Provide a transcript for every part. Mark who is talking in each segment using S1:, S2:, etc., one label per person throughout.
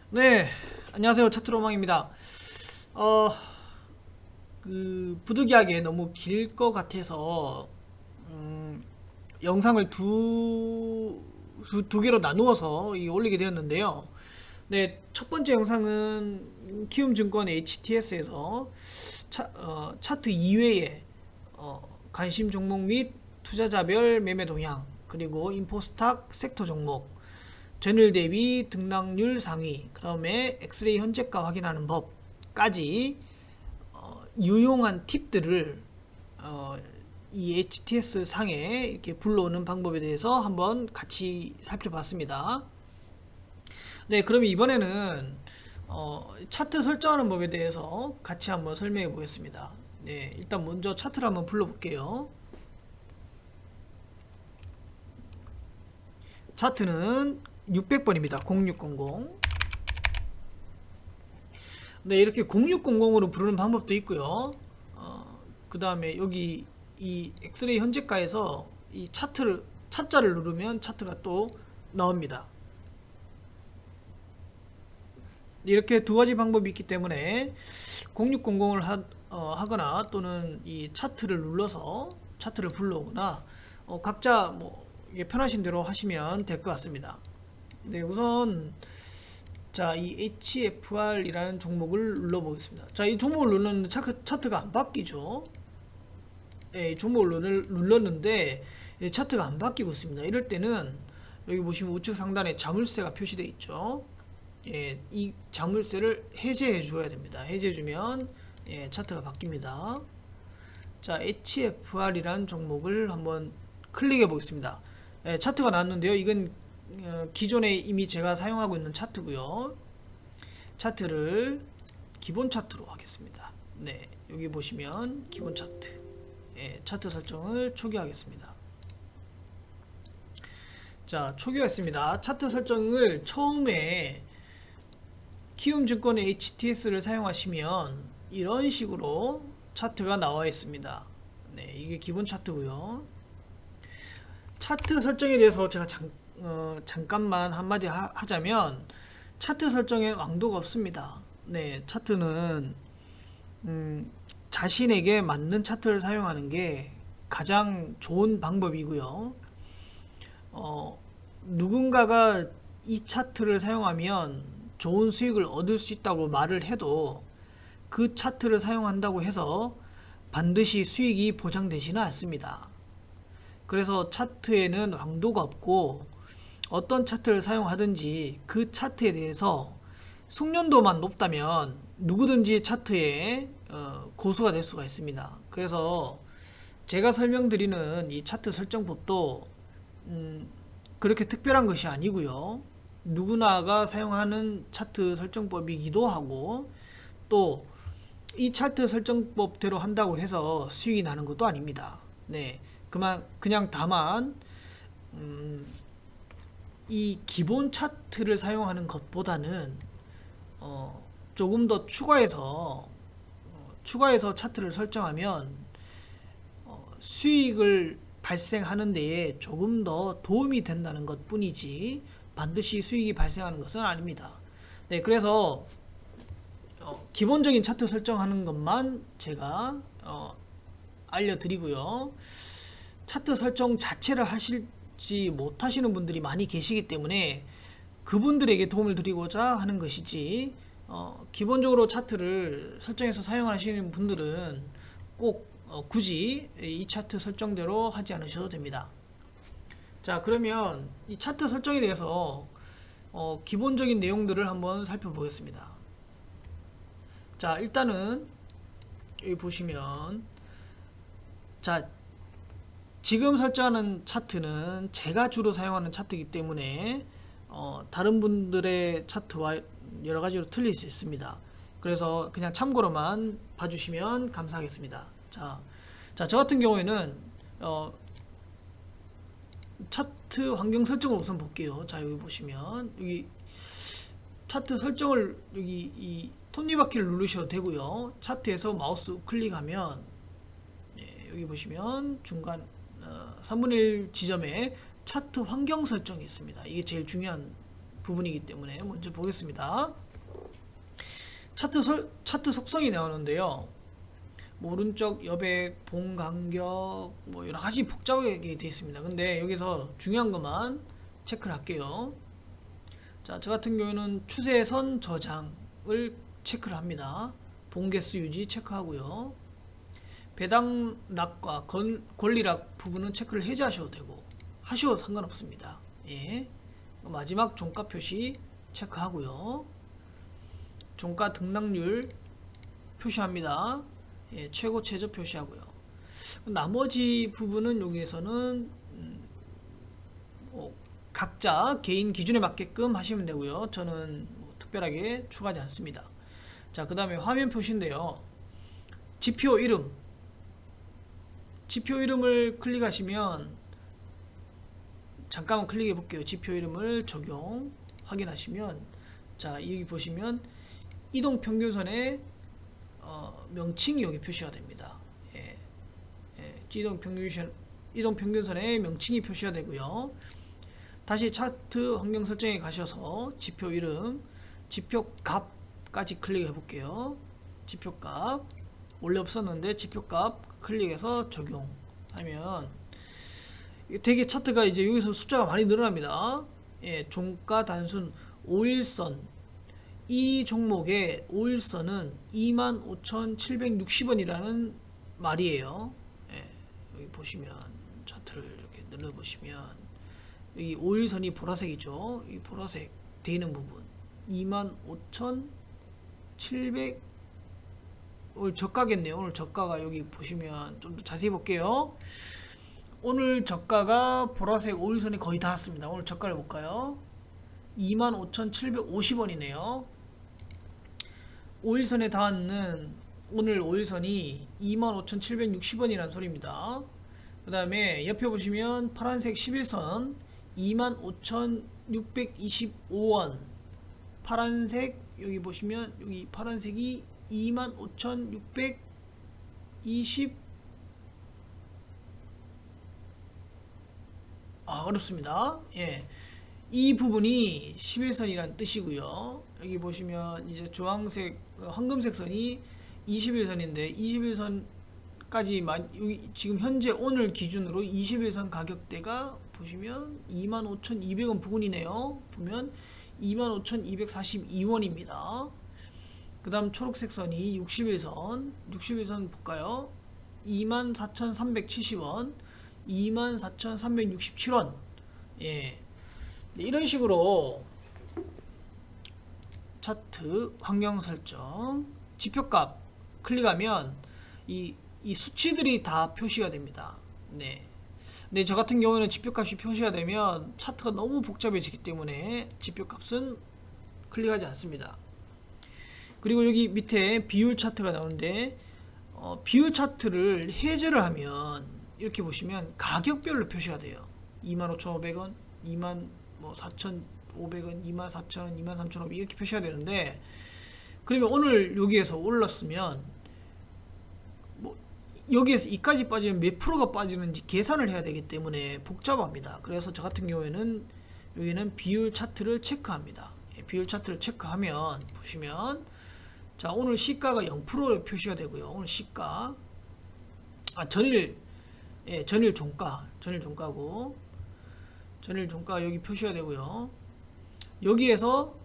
S1: 네, 안녕하세요. 차트로망입니다. 어, 부득이하게 너무 길 것 같아서, 영상을 두 개로 나누어서 올리게 되었는데요. 네, 첫 번째 영상은 키움증권 HTS에서 차트 이외에 관심 종목 및 투자자별 매매 동향, 그리고 인포스탁 섹터 종목, 전일 대비 등락률 상위, 그 다음에 엑스레이 현재가 확인하는 법까지 유용한 팁들을 이 HTS 상에 이렇게 불러오는 방법에 대해서 한번 같이 살펴봤습니다. 네, 그럼 이번에는 차트 설정하는 법에 대해서 같이 한번 설명해 보겠습니다. 네, 일단 먼저 차트를 한번 불러볼게요. 차트는 600번입니다. 0600. 네, 이렇게 0600으로 부르는 방법도 있고요. 그 다음에 여기 이 엑스레이 현재가에서 이 차자를 누르면 차트가 또 나옵니다. 이렇게 두 가지 방법이 있기 때문에 0600을 하거나 또는 이 차트를 눌러서 차트를 불러오거나 각자 뭐 이게 편하신 대로 하시면 될 것 같습니다. 네, 우선 자, 이 HFR이라는 종목을 눌러보겠습니다. 자, 이 종목을 눌렀는데 차트가 안 바뀌죠. 예, 이 종목을 눌렀는데 차트가 안 바뀌고 있습니다. 이럴 때는 여기 보시면 우측 상단에 자물쇠가 표시되어 있죠. 예, 이 자물쇠를 해제해 줘야 됩니다. 해제해 주면 예, 차트가 바뀝니다. 자, HFR이라는 종목을 한번 클릭해 보겠습니다. 예, 차트가 나왔는데요. 이건 기존에 이미 제가 사용하고 있는 차트고요. 차트를 기본 차트로 하겠습니다. 네, 여기 보시면 기본 차트. 예, 차트 설정을 초기화하겠습니다. 자, 초기화했습니다. 차트 설정을 처음에 키움증권의 HTS를 사용하시면 이런 식으로 차트가 나와 있습니다. 네, 이게 기본 차트고요. 차트 설정에 대해서 제가 잠깐만 한마디 하자면 차트 설정에 왕도가 없습니다. 네, 차트는 자신에게 맞는 차트를 사용하는 게 가장 좋은 방법이고요. 누군가가 이 차트를 사용하면 좋은 수익을 얻을 수 있다고 말을 해도 그 차트를 사용한다고 해서 반드시 수익이 보장되지는 않습니다. 그래서 차트에는 왕도가 없고 어떤 차트를 사용하든지 그 차트에 대해서 숙련도만 높다면 누구든지 차트에 고수가 될 수가 있습니다. 그래서 제가 설명드리는 이 차트 설정법도 그렇게 특별한 것이 아니고요. 누구나가 사용하는 차트 설정법이기도 하고 또 이 차트 설정법대로 한다고 해서 수익이 나는 것도 아닙니다. 네, 그냥 다만 이 기본 차트를 사용하는 것보다는 조금 더 추가해서 차트를 설정하면 수익을 발생하는 데에 조금 더 도움이 된다는 것 뿐이지 반드시 수익이 발생하는 것은 아닙니다. 네, 그래서 기본적인 차트 설정하는 것만 제가 알려드리고요. 차트 설정 자체를 하실지 못하시는 분들이 많이 계시기 때문에 그분들에게 도움을 드리고자 하는 것이지 기본적으로 차트를 설정해서 사용하시는 분들은 꼭 굳이 이 차트 설정대로 하지 않으셔도 됩니다. 자, 그러면 이 차트 설정에 대해서 기본적인 내용들을 한번 살펴보겠습니다. 자, 일단은 여기 보시면 자, 지금 설정하는 차트는 제가 주로 사용하는 차트이기 때문에 다른 분들의 차트와 여러 가지로 틀릴 수 있습니다. 그래서 그냥 참고로만 봐주시면 감사하겠습니다. 자, 저 같은 경우에는 차트 환경 설정을 우선 볼게요. 자, 여기 보시면 여기 차트 설정을 여기 이 톱니바퀴를 누르셔도 되고요. 차트에서 마우스 우클릭하면 예, 여기 보시면 중간 3분의 1 지점에 차트 환경 설정이 있습니다. 이게 제일 중요한 부분이기 때문에 먼저 보겠습니다. 차트 속성이 나오는데요. 뭐 오른쪽 여백, 봉 간격, 뭐 여러 가지 복잡하게 되어 있습니다. 근데 여기서 중요한 것만 체크를 할게요. 자, 저 같은 경우에는 추세선 저장을 체크를 합니다. 봉개수 유지 체크하고요. 배당락과 권리락 부분은 체크를 해제하셔도 되고 하셔도 상관없습니다. 예. 마지막 종가 표시 체크하고요. 종가 등락률 표시합니다. 예, 최고 최저 표시하고요. 나머지 부분은 여기에서는 각자 개인 기준에 맞게끔 하시면 되고요. 저는 뭐 특별하게 추가하지 않습니다. 자, 그 다음에 화면 표시인데요. 지표 이름을 클릭하시면 잠깐만 클릭해 볼게요. 지표 이름을 적용 확인하시면, 자, 여기 보시면 이동평균선의 명칭이 여기 표시가 됩니다. 예. 이동평균선의 명칭이 표시가 되고요. 다시 차트 환경 설정에 가셔서 지표 이름, 지표값까지 클릭해 볼게요. 지표값 원래 없었는데 지표값 클릭해서 적용하면 되게 차트가 이제 여기서 숫자가 많이 늘어납니다. 예, 종가 단순 5일선, 이 종목의 5일선은 25,760원이라는 말이에요. 예, 여기 보시면 차트를 이렇게 늘려보시면 여기 5일선이 보라색이죠. 이 보라색 되어 있는 부분 25,700 오늘 저가겠네요. 오늘 저가가 여기 보시면 좀 더 자세히 볼게요. 오늘 저가가 보라색 5일선이 거의 닿았습니다. 오늘 저가를 볼까요? 25,750원이네요. 5일선에 닿는 오늘 5일선이 25,760원이라는 소리입니다. 그 다음에 옆에 보시면 파란색 11선 25,625원, 파란색 여기 보시면 여기 파란색이 25,620 어렵습니다. 예. 이 부분이 11선이란 뜻이고요. 여기 보시면 이제 주황색, 황금색 선이 21선인데 21선까지 여기 지금 현재 오늘 기준으로 21선 가격대가 보시면 25,200원 부근이네요. 보면 25,242원입니다. 그 다음 초록색 선이 61선 볼까요? 24,370원, 24,367원. 예. 이런 식으로 차트 환경 설정, 지표값 클릭하면 이 수치들이 다 표시가 됩니다. 네. 근데 저 같은 경우에는 지표값이 표시가 되면 차트가 너무 복잡해지기 때문에 지표값은 클릭하지 않습니다. 그리고 여기 밑에 비율 차트가 나오는데 비율 차트를 해제를 하면 이렇게 보시면 가격별로 표시가 돼요. 25,500원, 24,500원, 24,000원, 23,500원 이렇게 표시가 되는데, 그러면 오늘 여기에서 올랐으면 뭐 여기에서 이까지 빠지면 몇 프로가 빠지는지 계산을 해야 되기 때문에 복잡합니다. 그래서 저 같은 경우에는 여기는 비율 차트를 체크합니다. 비율 차트를 체크하면 보시면, 자, 오늘 시가가 0% 표시가 되고요. 오늘 시가 전일 종가고 전일 종가 여기 표시가 되고요. 여기에서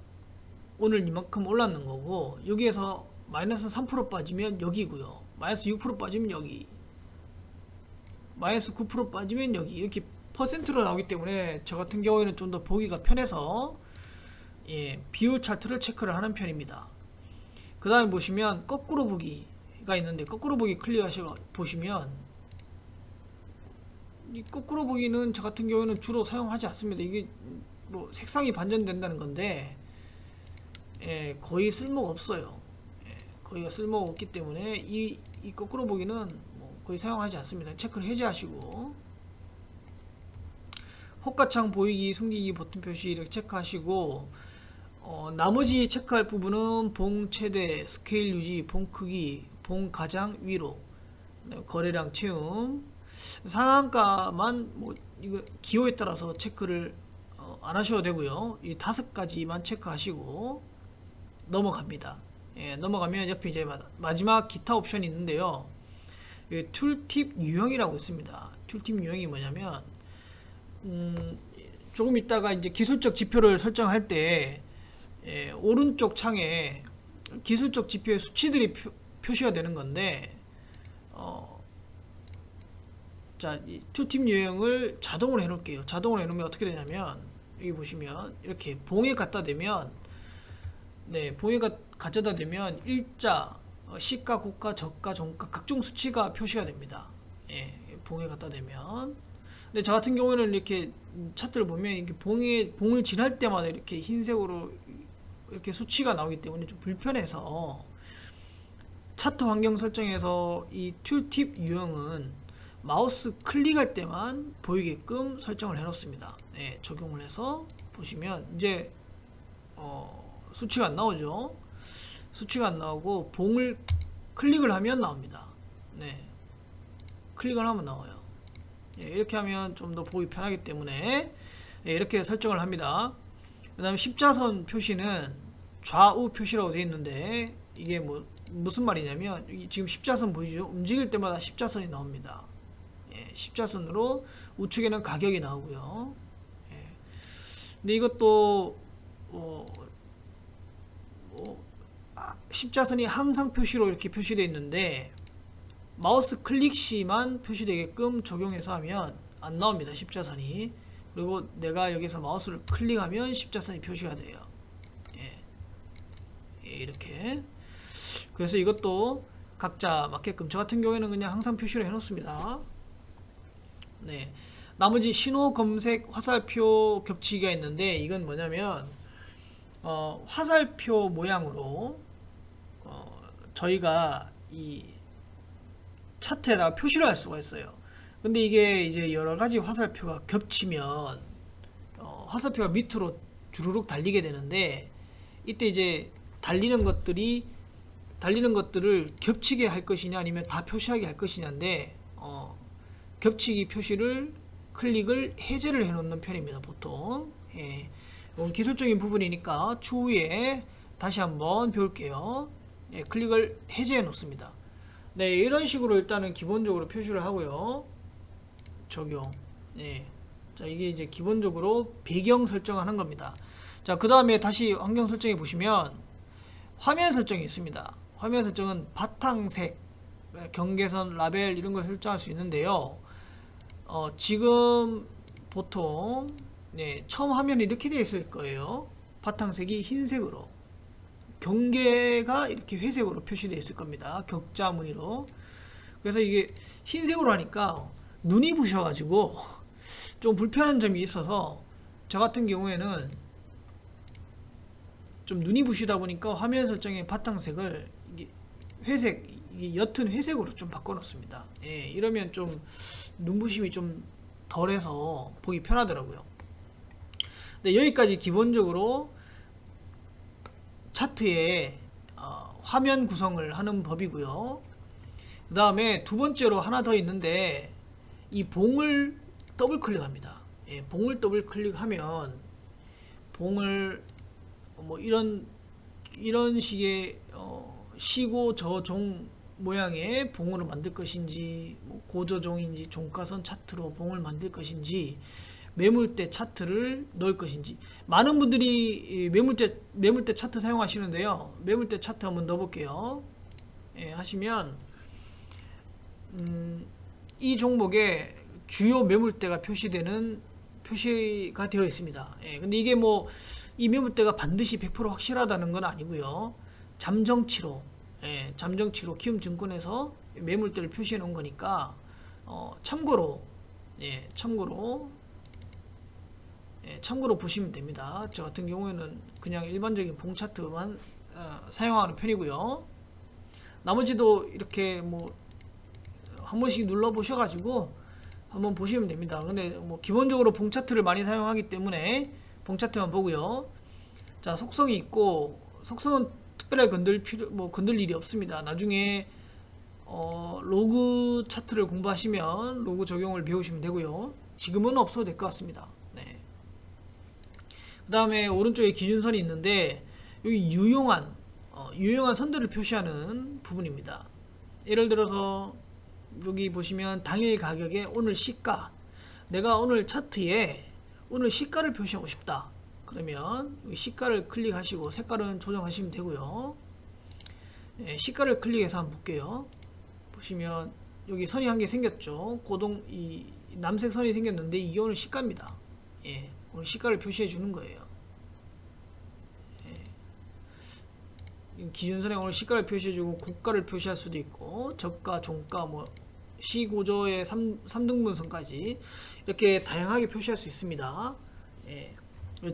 S1: 오늘 이만큼 올랐는 거고, 여기에서 마이너스 3% 빠지면 여기고요. 마이너스 6% 빠지면 여기, 마이너스 9% 빠지면 여기, 이렇게 퍼센트로 나오기 때문에 저 같은 경우에는 좀 더 보기가 편해서 비율 차트를 체크를 하는 편입니다. 그 다음에 보시면 거꾸로 보기가 있는데, 거꾸로 보기 클릭하셔서 보시면, 이 거꾸로 보기는 저 같은 경우에는 주로 사용하지 않습니다. 이게 뭐 색상이 반전된다는 건데 거의 쓸모가 없어요. 거의 쓸모가 없기 때문에 이 거꾸로 보기는 뭐 거의 사용하지 않습니다. 체크를 해제하시고, 호가창 보이기, 숨기기 버튼 표시 이렇게 체크하시고, 나머지 체크할 부분은 봉 최대, 스케일 유지, 봉 크기, 봉 가장 위로, 거래량 채움, 상한가만 뭐 이거 기호에 따라서 체크를 안 하셔도 되고요. 이 5가지만 체크하시고 넘어갑니다. 예, 넘어가면 옆에 이제 마지막 기타 옵션이 있는데요. 툴팁 유형이라고 있습니다. 툴팁 유형이 뭐냐면 조금 있다가 이제 기술적 지표를 설정할 때 오른쪽 창에 기술적 지표의 수치들이 표시가 되는 건데 자, 이 툴팁 유형을 자동으로 해놓을게요. 자동으로 해놓으면 어떻게 되냐면 여기 보시면 이렇게 봉에 갖다 대면 봉에 가져다 대면 일자, 시가, 고가, 저가, 종가 각종 수치가 표시가 됩니다. 봉에 갖다 대면. 근데 저 같은 경우에는 이렇게 차트를 보면 이렇게 봉을 지날 때마다 이렇게 흰색으로 이렇게 수치가 나오기 때문에 좀 불편해서 차트 환경 설정에서 이 툴팁 유형은 마우스 클릭할 때만 보이게끔 설정을 해 놓습니다. 적용을 해서 보시면 이제 수치가 안 나오죠. 수치가 안 나오고 봉을 클릭을 하면 나옵니다. 클릭을 하면 나와요. 이렇게 하면 좀 더 보기 편하기 때문에 이렇게 설정을 합니다. 그 다음에 십자선 표시는 좌우 표시라고 되어 있는데 이게 무슨 말이냐면 지금 십자선 보이죠? 움직일 때마다 십자선이 나옵니다. 십자선으로 우측에는 가격이 나오고요. 근데 이것도 십자선이 항상 표시로 이렇게 표시되어 있는데 마우스 클릭 시만 표시되게끔 적용해서 하면 안 나옵니다. 십자선이. 그리고 내가 여기서 마우스를 클릭하면 십자선이 표시가 돼요. 이렇게. 그래서 이것도 각자 맞게끔 저 같은 경우에는 그냥 항상 표시를 해 놓습니다. 나머지 신호 검색 화살표 겹치기가 있는데 이건 뭐냐면 화살표 모양으로 저희가 이 차트에다가 표시를 할 수가 있어요. 근데 이게 이제 여러가지 화살표가 겹치면 화살표가 밑으로 주르륵 달리게 되는데 이때 이제 달리는 것들을 겹치게 할 것이냐 아니면 다 표시하게 할 것이냐인데 겹치기 표시를 클릭을 해제를 해 놓는 편입니다. 보통. 이건 기술적인 부분이니까 추후에 다시 한번 배울게요. 클릭을 해제해 놓습니다. 이런 식으로 일단은 기본적으로 표시를 하고요. 적용. 자, 이게 이제 기본적으로 배경 설정하는 겁니다. 자, 그 다음에 다시 환경 설정해 보시면 화면 설정이 있습니다. 화면 설정은 바탕색, 경계선, 라벨 이런 걸 설정할 수 있는데요. 지금 보통 처음 화면이 이렇게 되어 있을 거예요. 바탕색이 흰색으로, 경계가 이렇게 회색으로 표시되어 있을 겁니다. 격자 무늬로. 그래서 이게 흰색으로 하니까 눈이 부셔가지고 좀 불편한 점이 있어서 저 같은 경우에는 좀 눈이 부시다 보니까 화면 설정의 바탕색을 이게 회색, 이게 옅은 회색으로 좀 바꿔놓습니다. 이러면 좀 눈부심이 좀 덜해서 보기 편하더라고요. 여기까지 기본적으로 차트에 화면 구성을 하는 법이고요. 그 다음에 두 번째로 하나 더 있는데 이 봉을 더블 클릭합니다. 봉을 더블 클릭하면 봉을 이런 식의 시고 저종 모양의 봉으로 만들 것인지 고저종인지 종가선 차트로 봉을 만들 것인지 매물대 차트를 넣을 것인지 많은 분들이 매물대 차트 사용하시는데요. 매물대 차트 한번 넣어볼게요. 하시면 이 종목에 주요 매물대가 표시가 되어 있습니다. 근데 이게 이 매물대가 반드시 100% 확실하다는 건 아니고요. 잠정치로 키움증권에서 매물대를 표시해 놓은 거니까 참고로 보시면 됩니다. 저 같은 경우에는 그냥 일반적인 봉 차트만 사용하는 편이고요. 나머지도 이렇게 한 번씩 눌러 보셔가지고 한번 보시면 됩니다. 근데 기본적으로 봉 차트를 많이 사용하기 때문에 봉 차트만 보고요. 자, 속성이 있고 속성은 특별하게 건들 일이 없습니다. 나중에 로그 차트를 공부하시면 로그 적용을 배우시면 되고요. 지금은 없어도 될 것 같습니다. 그 다음에 오른쪽에 기준선이 있는데 여기 유용한 선들을 표시하는 부분입니다. 예를 들어서 여기 보시면 당일 가격에 오늘 시가, 내가 오늘 차트에 오늘 시가를 표시하고 싶다 그러면 여기 시가를 클릭하시고 색깔은 조정하시면 되고요. 시가를 클릭해서 한번 볼게요. 보시면 여기 선이 한 개 생겼죠. 이 남색 선이 생겼는데 이게 오늘 시가입니다. 오늘 시가를 표시해 주는 거예요. 기준선에 오늘 시가를 표시해주고 고가를 표시할 수도 있고 저가, 종가, 뭐 시고저의 3등분선까지 이렇게 다양하게 표시할 수 있습니다.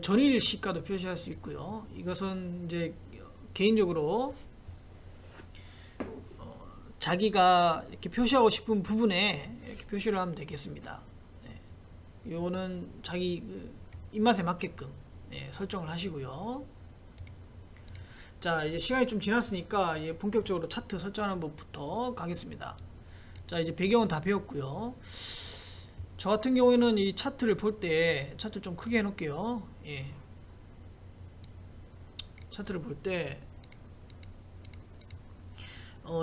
S1: 전일 시가도 표시할 수 있고요. 이것은 이제 개인적으로 자기가 이렇게 표시하고 싶은 부분에 이렇게 표시를 하면 되겠습니다. 이거는 자기 입맛에 맞게끔 설정을 하시고요. 자, 이제 시간이 좀 지났으니까 이제 본격적으로 차트 설정하는 법부터 가겠습니다. 자, 이제 배경은 다 배웠고요. 저 같은 경우에는 이 차트를 볼 때 차트 좀 크게 해놓을게요. 차트를 볼 때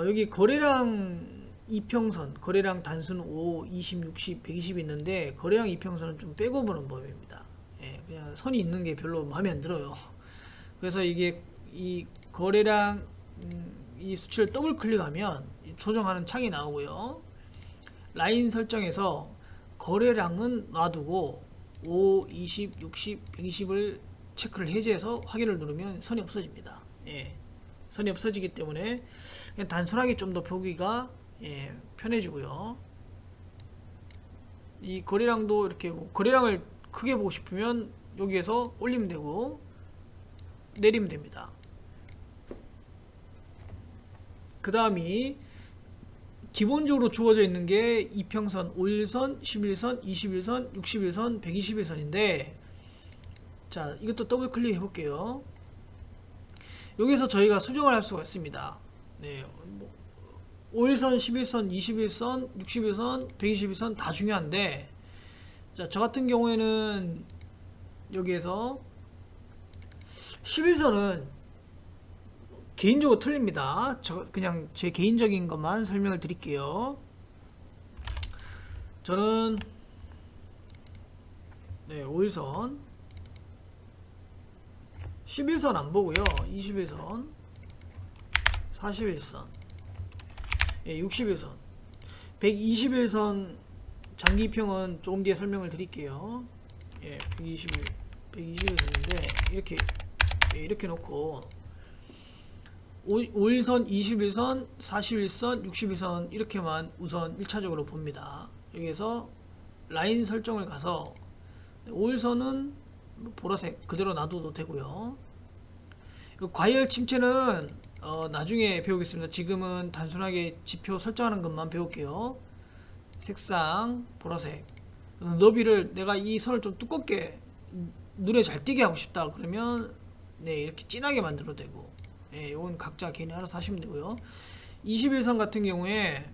S1: 여기 거래량 이평선, 거래량 단순 5, 20, 60, 120 있는데 거래량 이평선은 좀 빼고 보는 법입니다. 그냥 선이 있는 게 별로 마음에 안 들어요. 그래서 이게 이 거래량 이 수치를 더블 클릭하면 조정하는 창이 나오고요. 라인 설정에서 거래량은 놔두고 5, 20, 60, 120을 체크를 해제해서 확인을 누르면 선이 없어집니다. 선이 없어지기 때문에 그냥 단순하게 좀 더 보기가 편해지고요. 이 거래량도 이렇게 거래량을 크게 보고 싶으면 여기에서 올리면 되고 내리면 됩니다. 그 다음이 기본적으로 주어져 있는 게 이평선, 5일선, 11선, 21선, 61선, 121선인데 자, 이것도 더블 클릭 해볼게요. 여기서 저희가 수정을 할 수가 있습니다. 5일선, 11선, 21선, 61선, 121선 다 중요한데 자, 저 같은 경우에는 여기에서 11선은 개인적으로 틀립니다. 그냥 제 개인적인 것만 설명을 드릴게요. 저는 5일선 11선 안 보고요. 21선 41선 61선 121선 장기평은 조금 뒤에 설명을 드릴게요. 121선인데 이렇게 놓고 5일선, 21선, 41선, 61선 이렇게만 우선 1차적으로 봅니다. 여기에서 라인 설정을 가서 5일선은 보라색 그대로 놔둬도 되고요. 과열 침체는 나중에 배우겠습니다. 지금은 단순하게 지표 설정하는 것만 배울게요. 색상 보라색, 너비를 내가 이 선을 좀 두껍게 눈에 잘 띄게 하고 싶다 그러면 이렇게 진하게 만들어도 되고 이건 각자 개인이 알아서 하시면 되고요. 21선 같은 경우에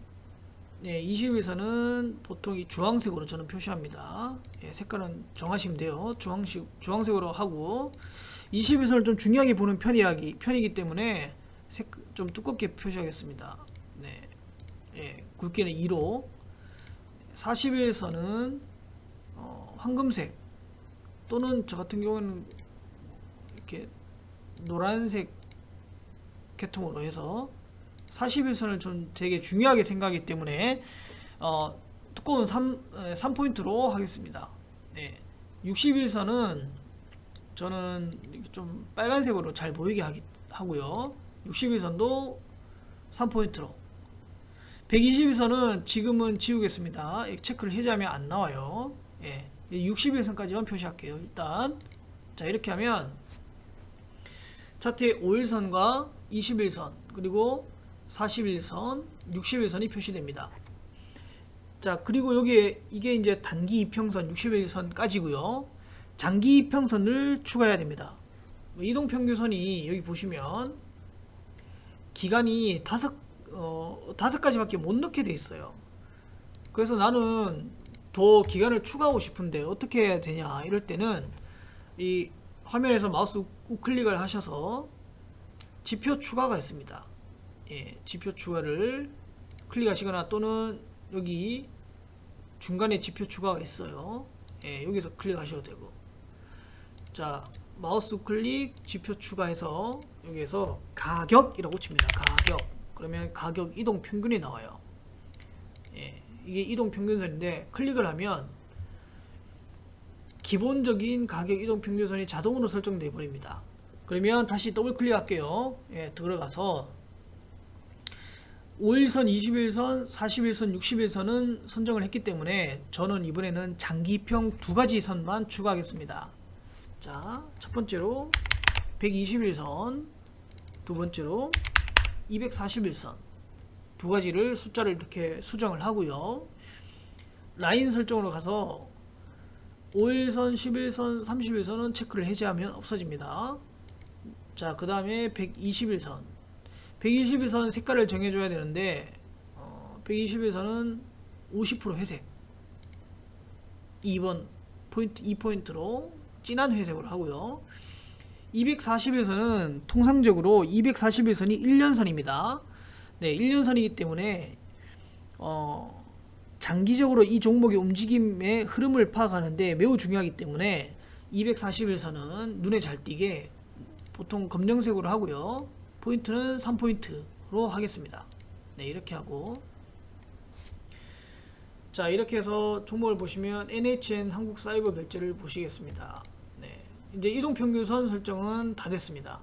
S1: 21선은 보통 이 주황색으로 저는 표시합니다. 색깔은 정하시면 돼요. 주황색으로 하고 21선을 좀 중요하게 보는 편이기 때문에 좀 두껍게 표시하겠습니다. 굵기는 2로 41선은 황금색 또는 저 같은 경우는 이렇게 노란색 계통으로 해서 41선을 좀 되게 중요하게 생각하기 때문에 두꺼운 3포인트로 하겠습니다. 61선은 저는 좀 빨간색으로 잘 보이게 하고요. 61선도 3포인트로 121선은 지금은 지우겠습니다. 체크를 해제하면 안 나와요. 61선까지만 표시할게요. 일단 자, 이렇게 하면 차트에 5일선과 21선 그리고 41선, 61선이 표시됩니다. 자, 그리고 여기에 이게 이제 단기 이평선 61선까지고요. 장기 이평선을 추가해야 됩니다. 이동평균선이 여기 보시면 기간이 5가지밖에 못 넣게 돼 있어요. 그래서 나는 더 기간을 추가하고 싶은데 어떻게 해야 되냐 이럴 때는 이 화면에서 마우스 우클릭을 하셔서 지표 추가가 있습니다. 예, 지표 추가를 클릭하시거나 또는 여기 중간에 지표 추가가 있어요. 예, 여기서 클릭하셔도 되고. 자, 마우스 클릭 지표 추가해서 여기에서 가격이라고 칩니다. 가격. 그러면 가격 이동 평균이 나와요. 예, 이게 이동 평균선인데 클릭을 하면 기본적인 가격 이동 평균선이 자동으로 설정되어 버립니다. 그러면 다시 더블 클릭할게요. 예, 들어가서 5일선, 21선, 41선, 61선은 선정을 했기 때문에 저는 이번에는 장기평 두 가지 선만 추가하겠습니다. 자, 첫 번째로 121선, 두 번째로 241선 두 가지를 숫자를 이렇게 수정을 하고요. 라인 설정으로 가서 5일선, 11선, 31선은 체크를 해제하면 없어집니다. 자, 그 다음에 121선 121선 색깔을 정해줘야 되는데 121선은 50% 회색 2번 포인트 2포인트로 진한 회색으로 하고요. 241선은 통상적으로 241선이 1년선입니다. 네, 1년선이기 때문에 장기적으로 이 종목의 움직임의 흐름을 파악하는데 매우 중요하기 때문에 241선은 눈에 잘 띄게 보통 검정색으로 하고요. 포인트는 3포인트로 하겠습니다. 네, 이렇게 하고, 자, 이렇게 해서 종목을 보시면 NHN 한국사이버결제를 보시겠습니다. 네, 이제 이동평균선 설정은 다 됐습니다.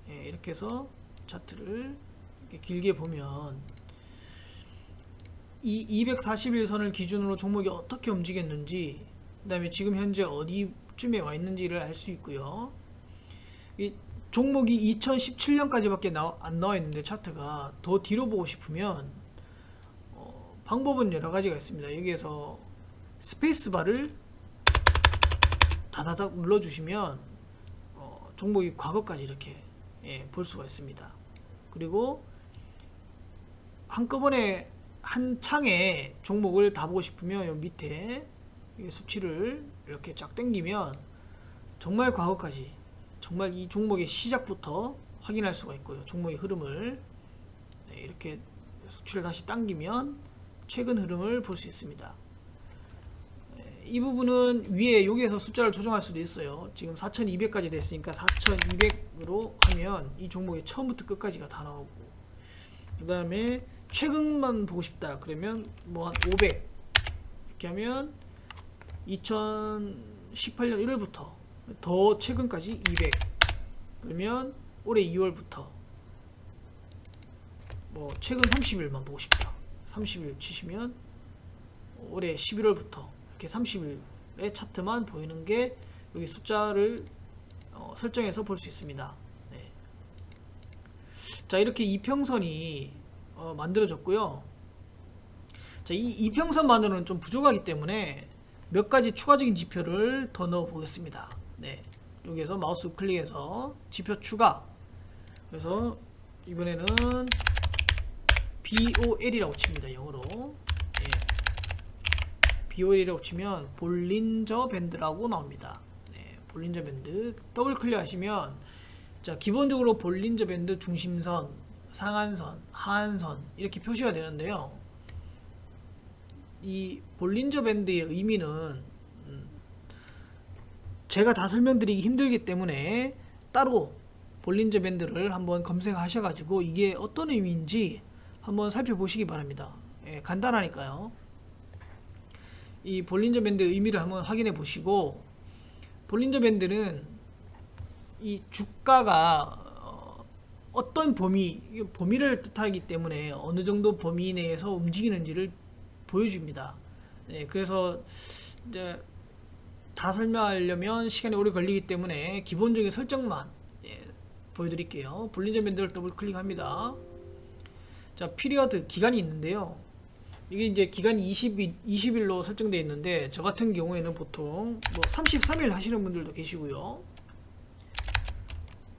S1: 네, 이렇게 해서 차트를 이렇게 길게 보면 이 241선을 기준으로 종목이 어떻게 움직였는지, 그 다음에 지금 현재 어디쯤에 와 있는지를 알 수 있고요. 이 종목이 2017년까지밖에 안 나와 있는데 차트가 더 뒤로 보고 싶으면 방법은 여러 가지가 있습니다. 여기에서 스페이스바를 다다닥 눌러주시면 종목이 과거까지 이렇게 볼 수가 있습니다. 그리고 한꺼번에 한 창에 종목을 다 보고 싶으면 여기 밑에 수치를 이렇게 쫙 당기면 정말 과거까지, 정말 이 종목의 시작부터 확인할 수가 있고요. 종목의 흐름을 이렇게 수치를 다시 당기면 최근 흐름을 볼 수 있습니다. 이 부분은 위에 여기에서 숫자를 조정할 수도 있어요. 지금 4200까지 됐으니까 4200으로 하면 이 종목의 처음부터 끝까지가 다 나오고, 그 다음에 최근만 보고 싶다 그러면 뭐 한 500 이렇게 하면 2018년 1월부터 더 최근까지 200, 그러면 올해 2월부터 뭐 최근 30일만 보고 싶다 30일 치시면 올해 11월부터 이렇게 30일의 차트만 보이는 게 여기 숫자를 설정해서 볼 수 있습니다. 네. 자, 이렇게 이평선이 만들어졌고요. 자, 이 이평선만으로는 좀 부족하기 때문에 몇 가지 추가적인 지표를 더 넣어 보겠습니다. 네, 여기에서 마우스 클릭해서 지표 추가. 그래서 이번에는 BOL이라고 칩니다. 영어로. 예. BOL이라고 치면 볼린저 밴드라고 나옵니다. 네, 볼린저 밴드. 더블 클릭하시면, 자, 기본적으로 볼린저 밴드 중심선, 상한선, 하한선 이렇게 표시가 되는데요. 이 볼린저 밴드의 의미는 제가 다 설명드리기 힘들기 때문에 따로 볼린저 밴드를 한번 검색하셔가지고 이게 어떤 의미인지 한번 살펴보시기 바랍니다. 예, 간단하니까요. 이 볼린저 밴드의 의미를 한번 확인해 보시고, 볼린저 밴드는 이 주가가 어떤 범위를 뜻하기 때문에 어느 정도 범위 내에서 움직이는지를 보여줍니다. 네, 그래서 이제 다 설명하려면 시간이 오래 걸리기 때문에 기본적인 설정만 보여드릴게요. 볼린저 밴드를 더블 클릭합니다. 자, 피리어드 기간이 있는데요. 이게 이제 기간이 20일로 설정되어 있는데, 저 같은 경우에는 보통 뭐 33일 하시는 분들도 계시고요.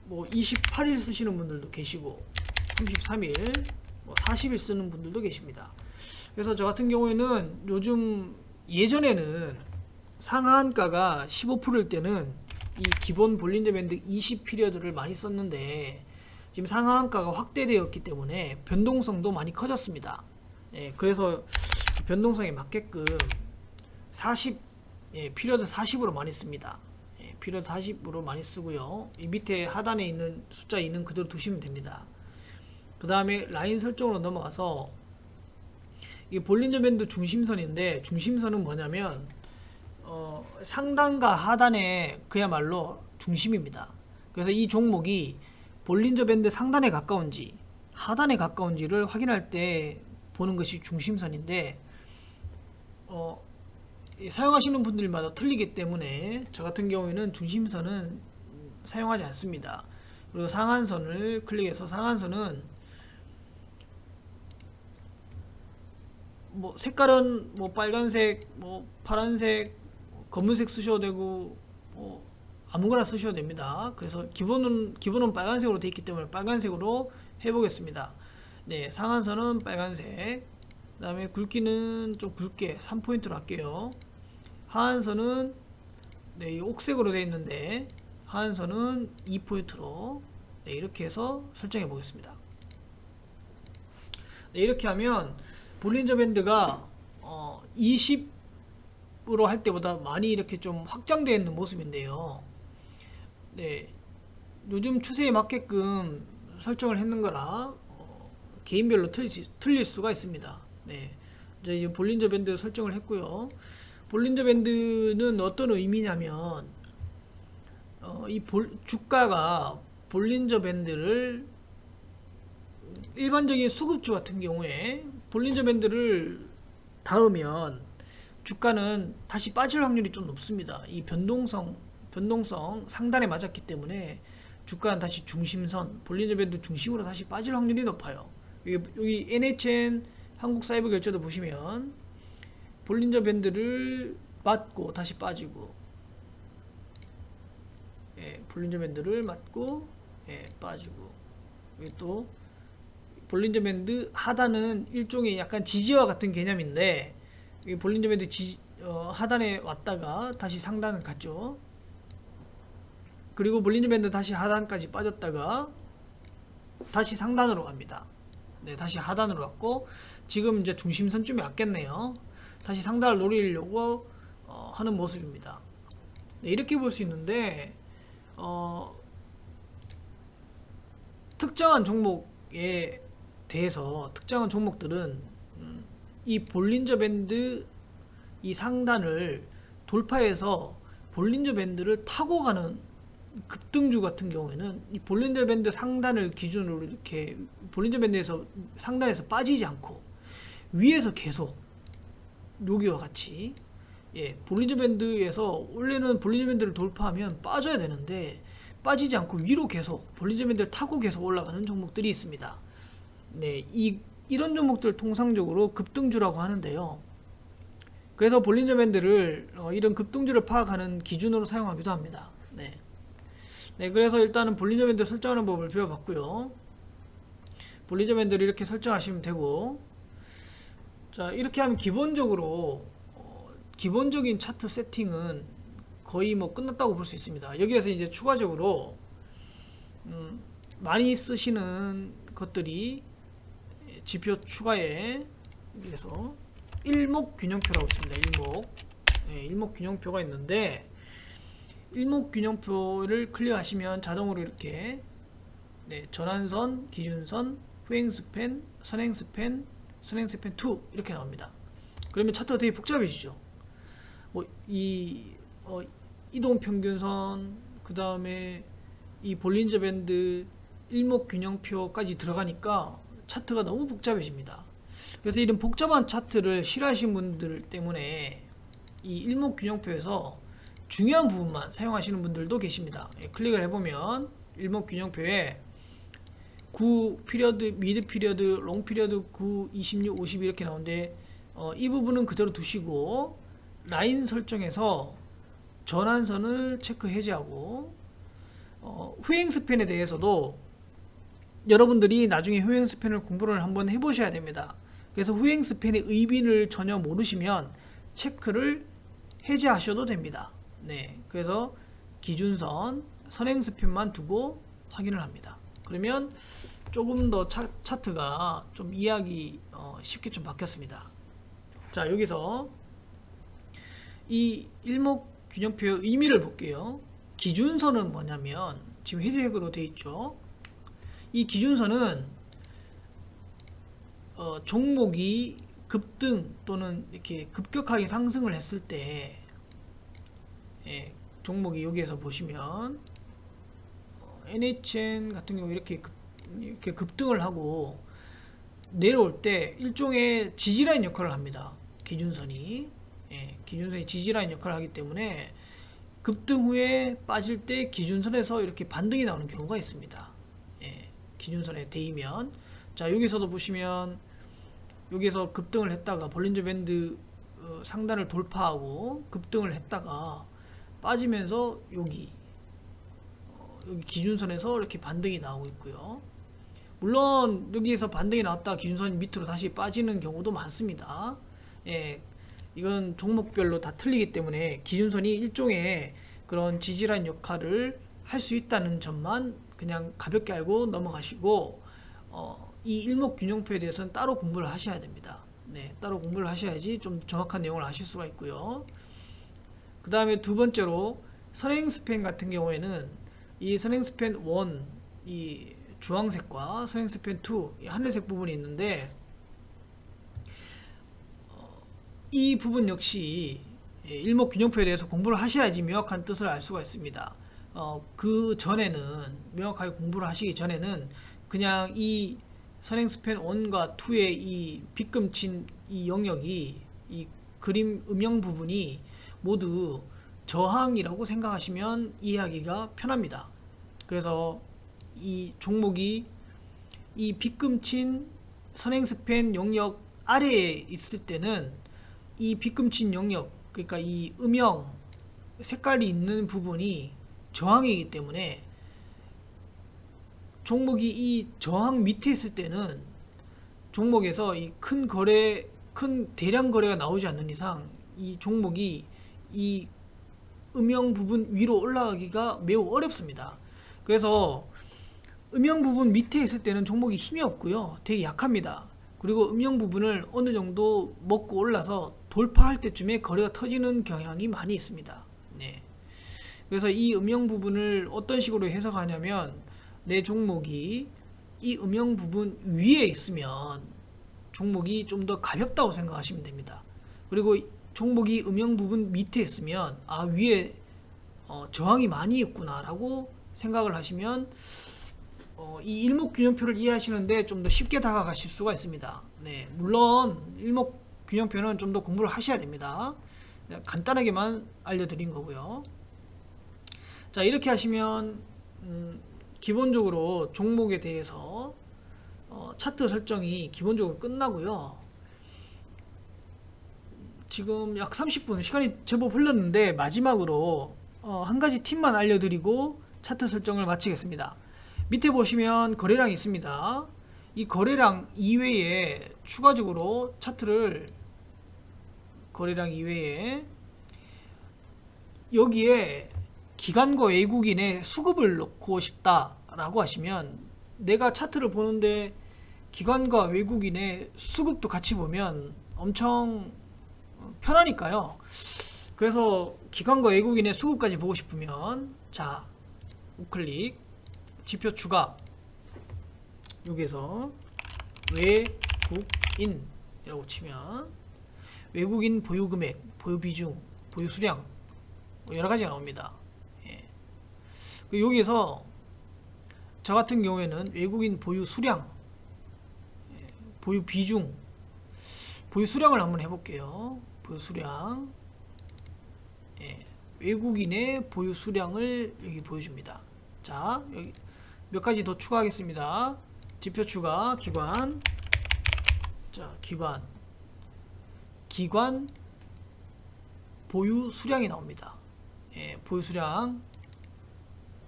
S1: 뭐 28일 쓰시는 분들도 계시고, 33일, 뭐 40일 쓰는 분들도 계십니다. 그래서 저 같은 경우에는 요즘 예전에는 상한가가 15%일 때는 이 기본 볼린저 밴드 20피리어드를 많이 썼는데 지금 상하한가가 확대되었기 때문에 변동성도 많이 커졌습니다. 예, 그래서 변동성에 맞게끔 40, 피리어드 40으로 많이 씁니다. 피리어드 40으로 많이 쓰고요. 이 밑에 하단에 있는 숫자 2는 그대로 두시면 됩니다. 그 다음에 라인 설정으로 넘어가서 이게 볼린저 밴드 중심선인데, 중심선은 뭐냐면 상단과 하단에 그야말로 중심입니다. 그래서 이 종목이 볼린저 밴드 상단에 가까운지 하단에 가까운지를 확인할 때 보는 것이 중심선인데, 사용하시는 분들마다 틀리기 때문에 저 같은 경우에는 중심선은 사용하지 않습니다. 그리고 상한선을 클릭해서 상한선은 뭐 색깔은 뭐 빨간색, 뭐 파란색, 검은색 쓰셔도 되고 뭐 아무거나 쓰셔도 됩니다. 그래서 기본은 빨간색으로 되어 있기 때문에 빨간색으로 해보겠습니다. 네, 상한선은 빨간색, 그 다음에 굵기는 좀 굵게 3포인트로 할게요. 하한선은 네, 옥색으로 되어 있는데 하한선은 2포인트로 네, 이렇게 해서 설정해 보겠습니다. 네, 이렇게 하면 볼린저 밴드가 20으로 할 때보다 많이 이렇게 좀 확장되어 있는 모습인데요. 네, 요즘 추세에 맞게끔 설정을 했는 거라 개인별로 틀릴 수가 있습니다. 네, 이제 볼린저 밴드 설정을 했고요. 볼린저 밴드는 어떤 의미냐면 주가가 볼린저 밴드를 일반적인 수급주 같은 경우에 볼린저 밴드를 닿으면 주가는 다시 빠질 확률이 좀 높습니다. 이 변동성 상단에 맞았기 때문에 주가는 다시 중심선 볼린저 밴드 중심으로 다시 빠질 확률이 높아요. 여기 NHN 한국사이버결제도 보시면 볼린저 밴드를 맞고 다시 빠지고, 볼린저 밴드를 맞고 빠지고, 여기 또 볼린저 밴드 하단은 일종의 약간 지지와 같은 개념인데, 이 볼린저 밴드 하단에 왔다가 다시 상단을 갔죠. 그리고 볼린저 밴드 다시 하단까지 빠졌다가 다시 상단으로 갑니다. 네, 다시 하단으로 갔고 지금 이제 중심선쯤에 왔겠네요. 다시 상단을 노리려고 하는 모습입니다. 네, 이렇게 볼 수 있는데 특정한 종목에 대해서 특정한 종목들은 이 볼린저 밴드 이 상단을 돌파해서 볼린저 밴드를 타고 가는 급등주 같은 경우에는 이 볼린저 밴드 상단을 기준으로 이렇게 볼린저 밴드에서 상단에서 빠지지 않고 위에서 계속 여기와 같이 볼린저 밴드에서 원래는 볼린저 밴드를 돌파하면 빠져야 되는데 빠지지 않고 위로 계속 볼린저 밴드를 타고 계속 올라가는 종목들이 있습니다. 네, 이런 종목들 통상적으로 급등주라고 하는데요. 그래서 볼린저 밴드를 이런 급등주를 파악하는 기준으로 사용하기도 합니다. 네, 그래서 일단은 볼린저 밴드 설정하는 법을 배워봤고요. 볼린저 밴드를 이렇게 설정하시면 되고, 자, 이렇게 하면 기본적으로 기본적인 차트 세팅은 거의 뭐 끝났다고 볼 수 있습니다. 여기에서 이제 추가적으로 많이 쓰시는 것들이 지표 추가에 여기에서 일목균형표라고 있습니다. 일목균형표가 있는데 일목균형표를 클릭하시면 자동으로 이렇게 전환선, 기준선, 후행스팬, 선행스팬, 선행스팬 2 이렇게 나옵니다. 그러면 차트가 되게 복잡해지죠. 이동평균선, 그 다음에 이 볼린저 밴드, 일목균형표까지 들어가니까 차트가 너무 복잡해집니다. 그래서 이런 복잡한 차트를 싫어하시는 분들 때문에 이 일목균형표에서 중요한 부분만 사용하시는 분들도 계십니다. 클릭을 해보면 일목균형표에 9 피리어드, 미드 피리어드, 롱 피리어드 9, 26, 50 이렇게 나오는데 이 부분은 그대로 두시고 라인 설정에서 전환선을 체크 해제하고 후행 스팬에 대해서도 여러분들이 나중에 후행 스팬을 공부를 한번 해보셔야 됩니다. 그래서 후행 스팬의 의미를 전혀 모르시면 체크를 해제하셔도 됩니다. 네, 그래서 기준선, 선행스팬만 두고 확인을 합니다. 그러면 조금 더 차트가 좀 이해하기 쉽게 좀 바뀌었습니다. 자, 여기서 이 일목균형표의 의미를 볼게요. 기준선은 뭐냐면 지금 회색으로 되어 있죠. 이 기준선은 종목이 급등 또는 이렇게 급격하게 상승을 했을 때, 종목이 여기에서 보시면 NHN 같은 경우 이렇게 급등을 하고 내려올 때 일종의 지지라인 역할을 합니다. 기준선이 기준선이 지지라인 역할을 하기 때문에 급등 후에 빠질 때 기준선에서 이렇게 반등이 나오는 경우가 있습니다. 기준선에 대이면, 자, 여기서도 보시면 여기서 급등을 했다가 볼린저 밴드 상단을 돌파하고 급등을 했다가 빠지면서 여기 기준선에서 이렇게 반등이 나오고 있고요. 물론 여기에서 반등이 나왔다 기준선 밑으로 다시 빠지는 경우도 많습니다. 이건 종목별로 다 틀리기 때문에 기준선이 일종의 그런 지지라인 역할을 할 수 있다는 점만 그냥 가볍게 알고 넘어가시고, 이 일목균형표에 대해서는 따로 공부를 하셔야 됩니다. 따로 공부를 하셔야지 좀 정확한 내용을 아실 수가 있고요. 그 다음에 두 번째로 선행스팬 같은 경우에는 이 선행스팬 1, 이 주황색과 선행스팬 2, 이 하늘색 부분이 있는데, 이 부분 역시 일목균형표에 대해서 공부를 하셔야지 명확한 뜻을 알 수가 있습니다. 그 전에는, 명확하게 공부를 하시기 전에는 그냥 이 선행스팬 1과 2의 이 빗금친 이 영역이, 이 그림 음영 부분이 모두 저항이라고 생각하시면 이해하기가 편합니다. 그래서 이 종목이 이 빗금친 선행스팬 영역 아래에 있을 때는 이 빗금친 영역, 그러니까 이 음영 색깔이 있는 부분이 저항이기 때문에 종목이 이 저항 밑에 있을 때는 종목에서 이 큰 대량 거래가 나오지 않는 이상 이 종목이 이 음영 부분 위로 올라가기가 매우 어렵습니다. 그래서 음영 부분 밑에 있을 때는 종목이 힘이 없고요, 되게 약합니다. 그리고 음영 부분을 어느 정도 먹고 올라서 돌파할 때쯤에 거래가 터지는 경향이 많이 있습니다. 그래서 이 음영 부분을 어떤 식으로 해석하냐면, 내 종목이 이 음영 부분 위에 있으면 종목이 좀 더 가볍다고 생각하시면 됩니다. 그리고 종목이 음영 부분 밑에 있으면 위에 저항이 많이 있구나 라고 생각을 하시면 이 일목균형표를 이해하시는데 좀 더 쉽게 다가가실 수가 있습니다. 물론 일목균형표는 좀 더 공부를 하셔야 됩니다. 간단하게만 알려드린 거고요. 자, 이렇게 하시면 기본적으로 종목에 대해서 차트 설정이 기본적으로 끝나고요. 지금 약 30분 시간이 제법 흘렀는데, 마지막으로 한 가지 팁만 알려드리고 차트 설정을 마치겠습니다. 밑에 보시면 거래량이 있습니다. 이 거래량 이외에 추가적으로 차트를, 거래량 이외에 여기에 기관과 외국인의 수급을 넣고 싶다라고 하시면, 내가 차트를 보는데 기관과 외국인의 수급도 같이 보면 엄청 편하니까요. 그래서 기관과 외국인의 수급까지 보고 싶으면, 자, 우클릭 지표 추가, 여기서 외국인이라고 치면 외국인 보유 금액, 보유 비중, 보유 수량 여러 가지가 나옵니다. 여기에서 저 같은 경우에는 외국인 보유 수량, 보유 비중, 보유 수량을 한번 해볼게요. 보유 수량, 외국인의 보유 수량을 여기 보여줍니다. 자, 여기 몇 가지 더 추가하겠습니다. 지표 추가, 기관, 자, 기관 보유 수량이 나옵니다. 보유 수량.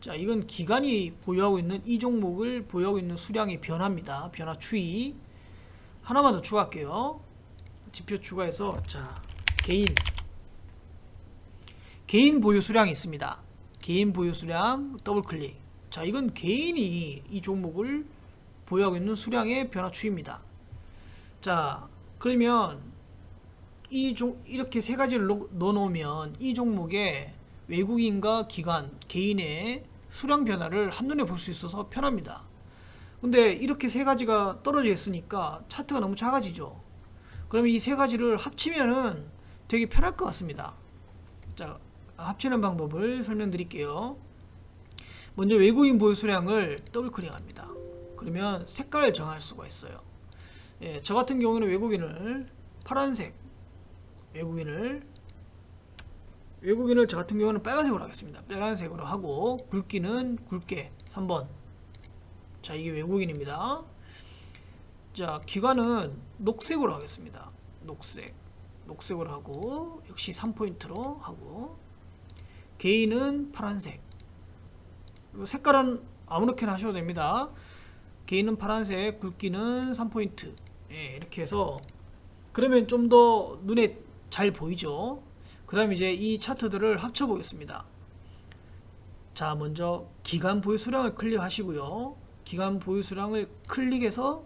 S1: 자, 이건 기관이 보유하고 있는, 이 종목을 보유하고 있는 수량의 변화입니다. 변화 추이. 하나만 더 추가할게요. 지표 추가해서, 자, 개인 보유 수량이 있습니다. 개인 보유 수량 더블 클릭. 자, 이건 개인이 이 종목을 보유하고 있는 수량의 변화 추이입니다. 자, 그러면 이렇게 세 가지를 넣어 놓으면 이 종목에 외국인과 기관, 개인의 수량 변화를 한눈에 볼 수 있어서 편합니다. 근데 이렇게 세 가지가 떨어져 있으니까 차트가 너무 작아지죠. 그러면 이 세 가지를 합치면은 되게 편할 것 같습니다. 자, 합치는 방법을 설명드릴게요. 먼저 외국인 보유 수량을 더블 클릭합니다. 그러면 색깔을 정할 수가 있어요. 예, 저 같은 경우는 외국인을 파란색, 외국인을 저 같은 경우는 빨간색으로 하겠습니다. 빨간색으로 하고 굵기는 굵게 3번. 자, 이게 외국인입니다. 자, 기관은 녹색으로 하겠습니다. 녹색으로 하고 역시 3포인트로 하고, 개인은 파란색. 색깔은 아무렇게나 하셔도 됩니다. 개인은 파란색, 굵기는 3포인트. 예, 이렇게 해서 그러면 좀 더 눈에 잘 보이죠. 그 다음에 이제 이 차트들을 합쳐 보겠습니다. 자, 먼저 기간 보유 수량을 클릭하시고요. 기간 보유 수량을 클릭해서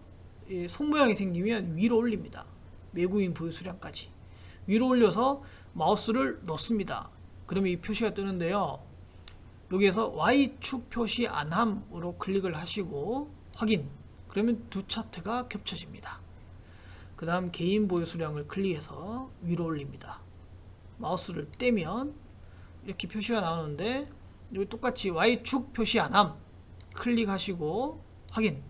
S1: 손 모양이 생기면 위로 올립니다. 외국인 보유 수량까지 위로 올려서 마우스를 넣습니다. 그러면 이 표시가 뜨는데요. 여기에서 Y축 표시 안함으로 클릭을 하시고 확인. 그러면 두 차트가 겹쳐집니다. 그 다음 개인 보유 수량을 클릭해서 위로 올립니다. 마우스를 떼면 이렇게 표시가 나오는데, 여기 똑같이 Y축 표시 안함 클릭하시고 확인.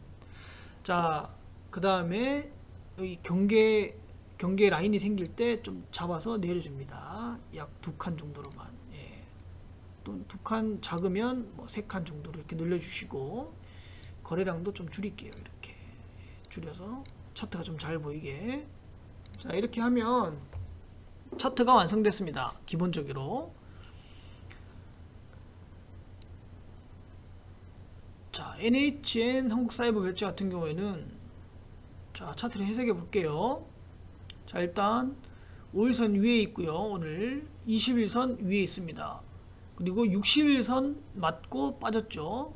S1: 자, 그 다음에 여기 경계 라인이 생길 때 좀 잡아서 내려줍니다. 약 2칸 정도로만. 예. 또 2칸 작으면 뭐 3칸 정도로 이렇게 늘려주시고, 거래량도 좀 줄일게요. 이렇게 줄여서 차트가 좀 잘 보이게. 자, 이렇게 하면 차트가 완성됐습니다. 기본적으로. 자, NHN 한국사이버결제 같은 경우에는 자, 차트를 해석해 볼게요. 자, 일단 5일선 위에 있고요. 오늘 21선 위에 있습니다. 그리고 60일선 맞고 빠졌죠.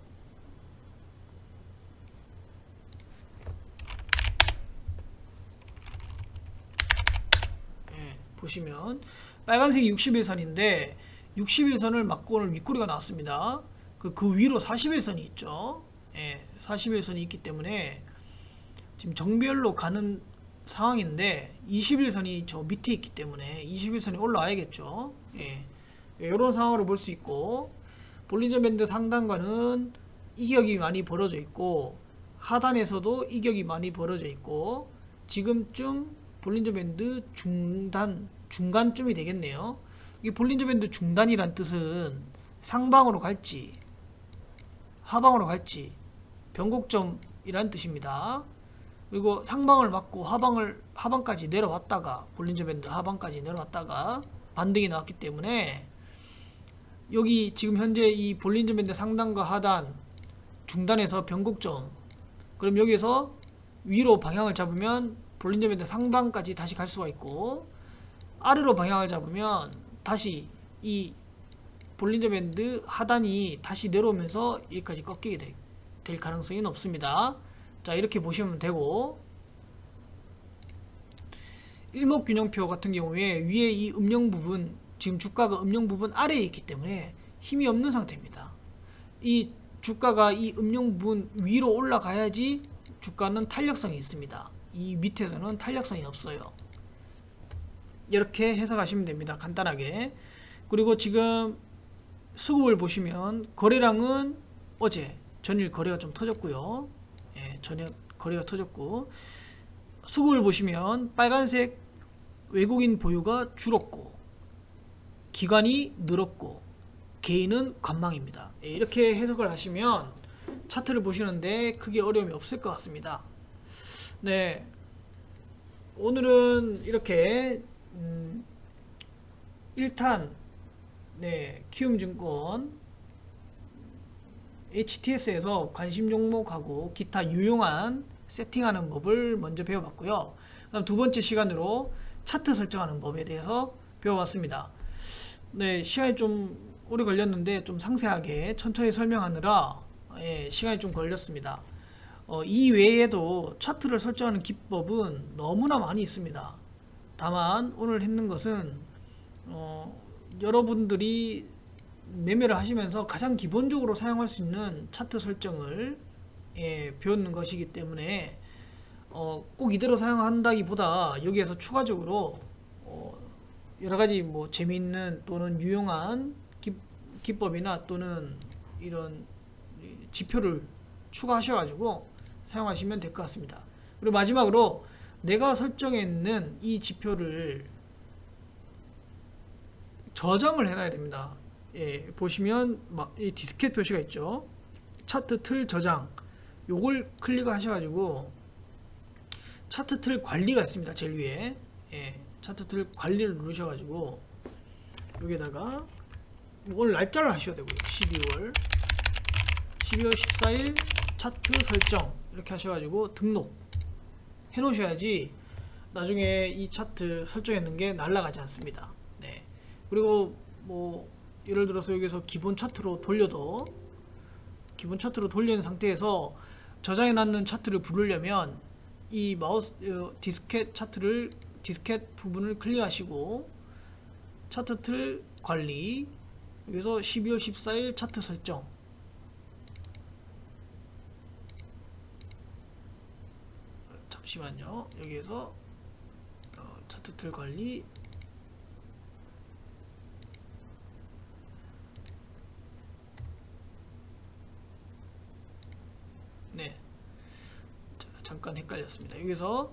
S1: 예, 보시면 빨간색이 60일선인데 60일선을 맞고 오늘 윗꼬리가 나왔습니다. 그 위로 41선이 있죠. 예, 41선이 있기 때문에 지금 정별로 가는 상황인데 21선이 저 밑에 있기 때문에 21선이 올라와야겠죠. 예, 이런 상황으로 볼 수 있고, 볼린저 밴드 상단과는 이격이 많이 벌어져 있고 하단에서도 이격이 많이 벌어져 있고, 지금쯤 볼린저 밴드 중간쯤이 되겠네요. 이 볼린저 밴드 중단이란 뜻은 상방으로 갈지 하방으로 갈지 변곡점이란 뜻입니다. 그리고 상방을 맞고 하방까지 내려왔다가, 볼린저 밴드 하방까지 내려왔다가 반등이 나왔기 때문에 여기 지금 현재 이 볼린저 밴드 상단과 하단 중단에서 변곡점, 그럼 여기에서 위로 방향을 잡으면 볼린저 밴드 상방까지 다시 갈 수가 있고, 아래로 방향을 잡으면 다시 이 볼린저 밴드 하단이 다시 내려오면서 여기까지 꺾이게 될 가능성이 높습니다. 자, 이렇게 보시면 되고, 일목균형표 같은 경우에 위에 이 음영 부분, 지금 주가가 음영 부분 아래에 있기 때문에 힘이 없는 상태입니다. 이 주가가 이 음영 부분 위로 올라가야지 주가는 탄력성이 있습니다. 이 밑에서는 탄력성이 없어요. 이렇게 해석하시면 됩니다. 간단하게. 그리고 지금 수급을 보시면 거래량은 어제 전일 거래가 좀 터졌고요. 예, 전일 거래가 터졌고, 수급을 보시면 빨간색 외국인 보유가 줄었고 기관이 늘었고 개인은 관망입니다. 예, 이렇게 해석을 하시면 차트를 보시는데 크게 어려움이 없을 것 같습니다. 네, 오늘은 이렇게 1탄 키움증권 HTS에서 관심 종목하고 기타 유용한 세팅하는 법을 먼저 배워봤고요. 그다음 두 번째 시간으로 차트 설정하는 법에 대해서 배워봤습니다. 네, 시간이 좀 오래 걸렸는데 좀 상세하게 천천히 설명하느라 시간이 좀 걸렸습니다. 이 외에도 차트를 설정하는 기법은 너무나 많이 있습니다. 다만 오늘 했는 것은 여러분들이 매매를 하시면서 가장 기본적으로 사용할 수 있는 차트 설정을 배우는 것이기 때문에 꼭 이대로 사용한다기보다 여기에서 추가적으로 여러가지 뭐 재미있는 또는 유용한 기법이나 또는 이런 지표를 추가하셔가지고 사용하시면 될 것 같습니다. 그리고 마지막으로 내가 설정해 있는 이 지표를 저장을 해놔야 됩니다. 보시면 이 디스켓 표시가 있죠. 차트 틀 저장, 요걸 클릭하셔가지고 차트 틀 관리가 있습니다. 제일 위에 차트 틀 관리를 누르셔가지고 여기다가 오늘 날짜를 하셔야 되고요. 12월 14일 차트 설정 이렇게 하셔가지고 등록 해 놓으셔야지 나중에 이 차트 설정했는 게 날아가지 않습니다. 그리고 뭐 예를 들어서 여기서 기본 차트로 돌려도 기본 차트로 돌리는 상태에서 저장해 놨는 차트를 부르려면 이 마우스 디스켓 차트를 디스켓 부분을 클릭하시고 차트 틀 관리 여기서 12월 14일 차트 설정 잠시만요. 여기에서 차트 틀 관리 잠깐 헷갈렸습니다. 여기서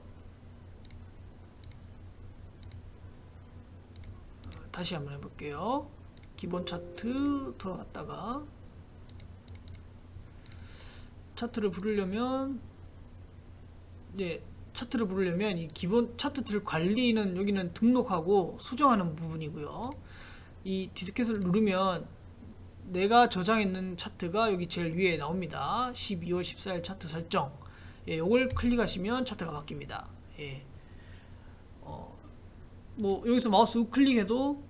S1: 다시 한번 해볼게요. 기본 차트 들어갔다가 차트를 부르려면 차트를 부르려면 이 기본 차트 틀 관리는 여기는 등록하고 수정하는 부분이고요. 이 디스켓을 누르면 내가 저장했는 차트가 여기 제일 위에 나옵니다. 12월 14일 차트 설정. 요걸 클릭하시면 차트가 바뀝니다. 뭐 여기서 마우스 우클릭해도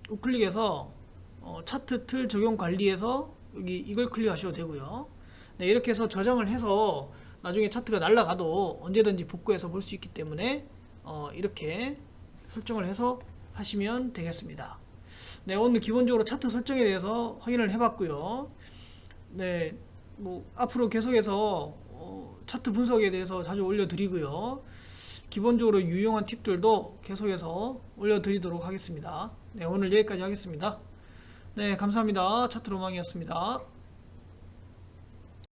S1: 우클릭해서 차트 틀 적용 관리에서 여기 이걸 클릭하셔도 되고요. 이렇게 해서 저장을 해서 나중에 차트가 날아가도 언제든지 복구해서 볼 수 있기 때문에 이렇게 설정을 해서 하시면 되겠습니다. 오늘 기본적으로 차트 설정에 대해서 확인을 해봤고요. 뭐 앞으로 계속해서 차트 분석에 대해서 자주 올려드리고요. 기본적으로 유용한 팁들도 계속해서 올려드리도록 하겠습니다. 오늘 여기까지 하겠습니다. 감사합니다. 차트로망이었습니다.